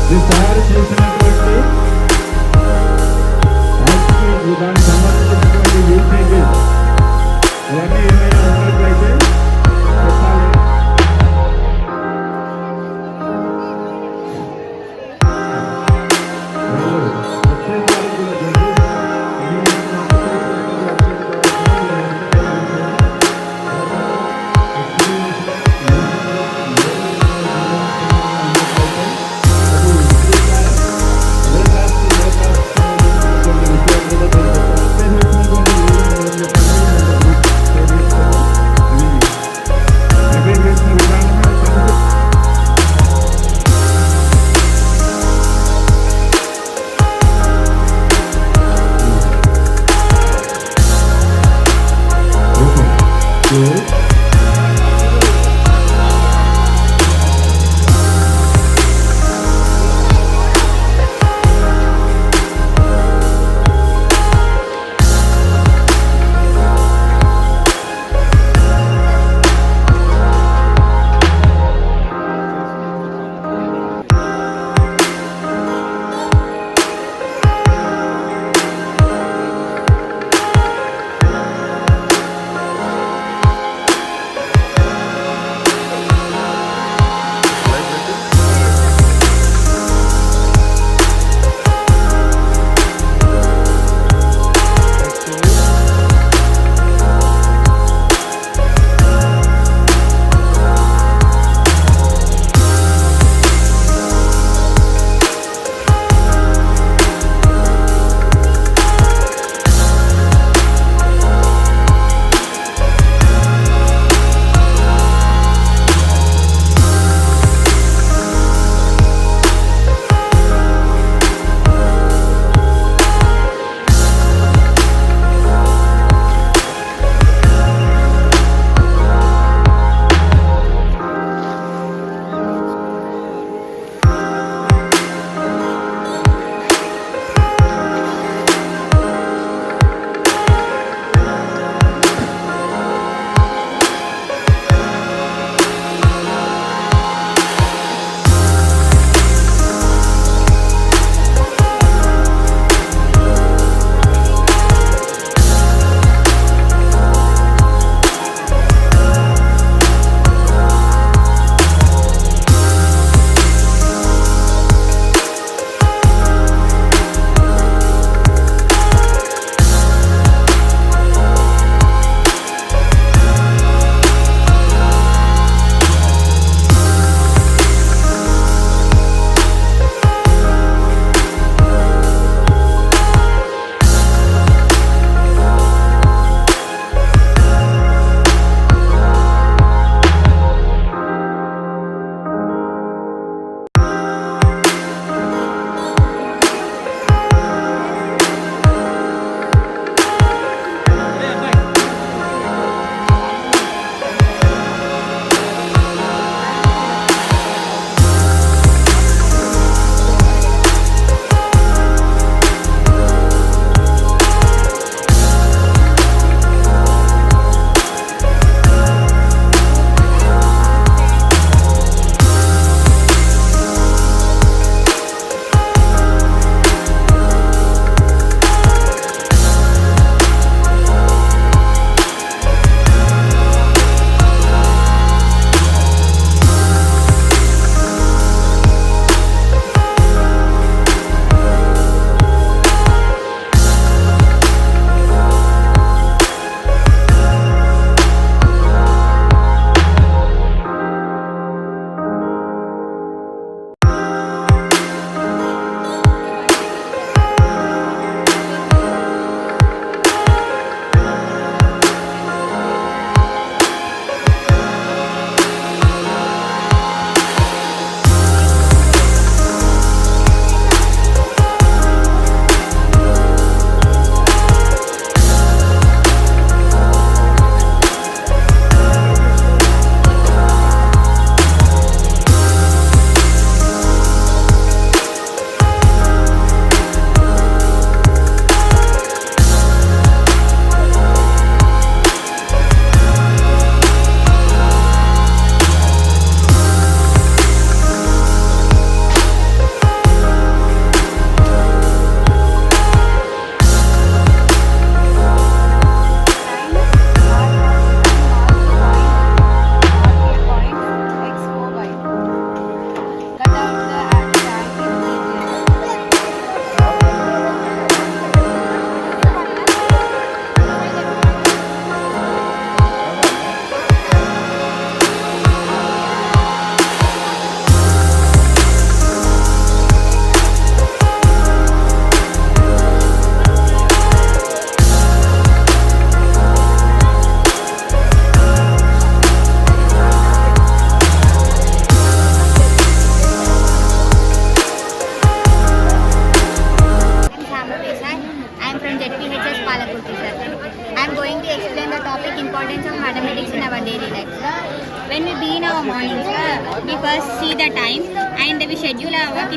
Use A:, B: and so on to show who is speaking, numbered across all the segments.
A: ఇది తయారు చేసినటువంటి దానికి సంబంధించినటువంటి యూసేజెస్ అవన్నీ ఏమైనా ఉన్నట్లయితే చెప్పాలి.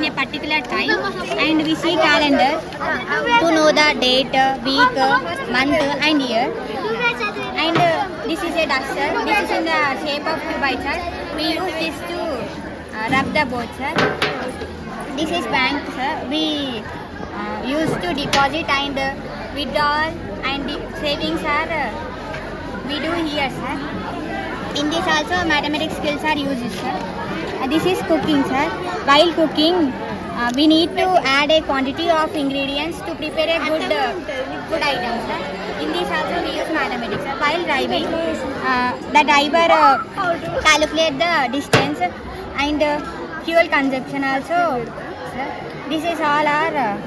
B: in a particular time, and we see calendar to know the date, week, month and year. And this is a duster. This is in the shape of cuboid, sir. We use this to rub the board, sir. This is bank, sir. We use to deposit and withdrawal and savings are we do here, sir. In this also mathematics skills are used, sir. This is cooking, sir. While cooking, we need to add a quantity of ingredients to prepare a good food item, sir. In this also we use mathematics, sir. While driving, the driver calculate the distance and fuel consumption also, sir. This is all our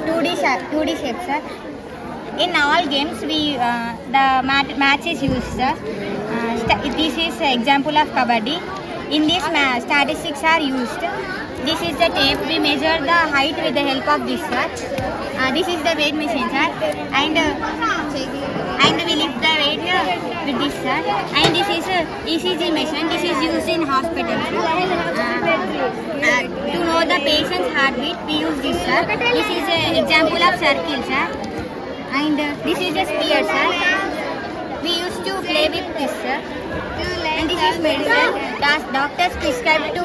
B: 2D shapes, sir. In all games, we the match is used, sir. This is example of kabaddi. In this statistics are used. This is the tape. We measure the height with the help of this, sir. This is the weight machine, sir. And we lift the weight with this, sir. And this is ECG machine. This is used in hospital. To know the patient's heartbeat, we use this, sir. This is an example of circle, sir. And this is a spear, sir. We used to play with this, sir. And this is medicine. Doctors prescribe to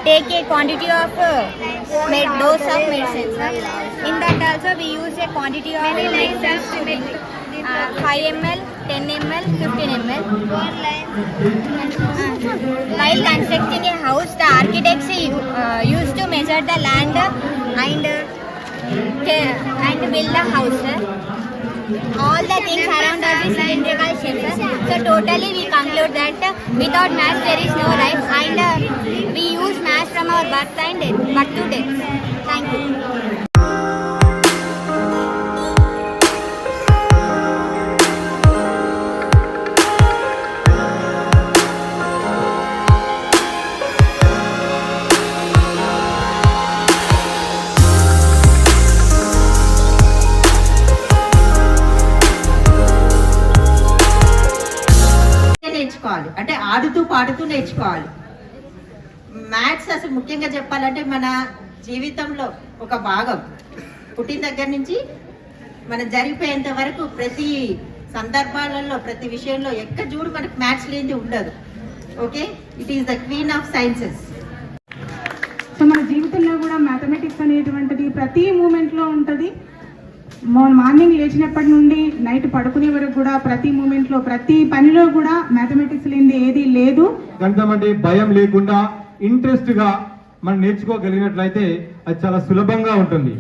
B: take a quantity of dose of medicine, sir. In that also we use a quantity of medicine to make 5 ml, 10 ml, 15 ml. While constructing a house, the architects used to measure the land and build the house, sir. All the things around us is cylindrical shape, sir. So totally we conclude that without maths there is no life, and we use maths from our birth and birth to death. Thank you.
C: నేర్చుకోవాలి అంటే ఆడుతూ పాడుతూ నేర్చుకోవాలి. Maths అసలు ముఖ్యంగా చెప్పాలంటే మన జీవితంలో ఒక భాగం. పుట్టిన దగ్గర నుంచి మనం జరిగిపోయేంత వరకు ప్రతి సందర్భాలలో ప్రతి విషయంలో ఎక్కడ చూడు మనకు మ్యాథ్స్ లేనిది ఉండదు. Okay, it is the queen of sciences.
D: So మన జీవితంలో కూడా మ్యాథమెటిక్స్ అనేటువంటిది ప్రతి మూమెంట్లో ఉంటుంది. మార్నింగ్ లేచినప్పటి నుండి నైట్ పడుకునే వరకు కూడా ప్రతి మూమెంట్లో ప్రతి పనిలో కూడా మ్యాథమెటిక్స్ లేనిది ఏది లేదు.
E: గణితం అంటే భయం లేకుండా ఇంట్రెస్ట్ గా మనం నేర్చుకోగలిగినట్లయితే అది చాలా సులభంగా ఉంటుంది.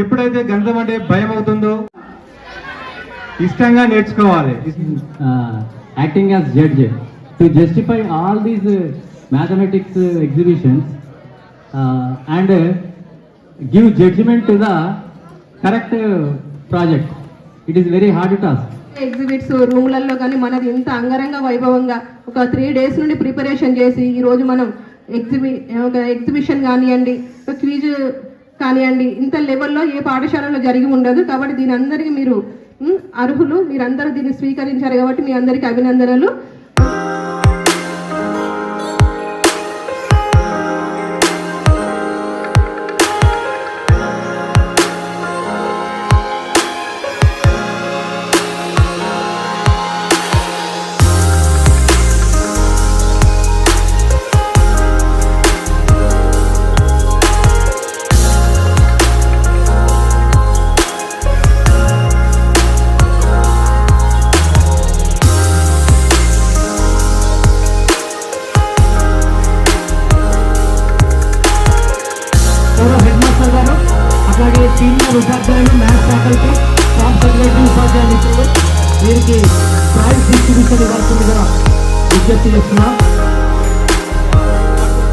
E: ఎప్పుడైతే గణితం అంటే భయం అవుతుందో ఇష్టంగా నేర్చుకోవాలి.
F: Acting as judge to justify all these mathematics exhibitions and give judgement to the correct project. It is very hard task.
G: Exhibits రూమ్లలో కానీ మనది ఇంత అంగరంగ వైభవంగా ఒక 3 days నుండి ప్రిపరేషన్ చేసి ఈరోజు మనం ఎగ్జిబిషన్ కానివ్వండి, క్విజ్ కానివ్వండి, ఇంత లెవెల్లో ఏ పాఠశాలలో జరిగి ఉండదు. కాబట్టి దీని అందరికీ మీరు అర్హులు. మీరందరూ దీన్ని స్వీకరించారు కాబట్టి మీ అందరికీ అభినందనలు.
F: అలాగే సీనియర్ ఉపాధ్యాయులు, మ్యాథ్స్ ఫ్యాకల్టీ, స్టాఫ్ సెక్రటరీ, ఉపాధ్యాయులు వీరికి ప్రైజ్ డిస్ట్రిబ్యూషన్ ఇవ్వాల్సిందిగా విజ్ఞప్తి చేస్తున్నాం.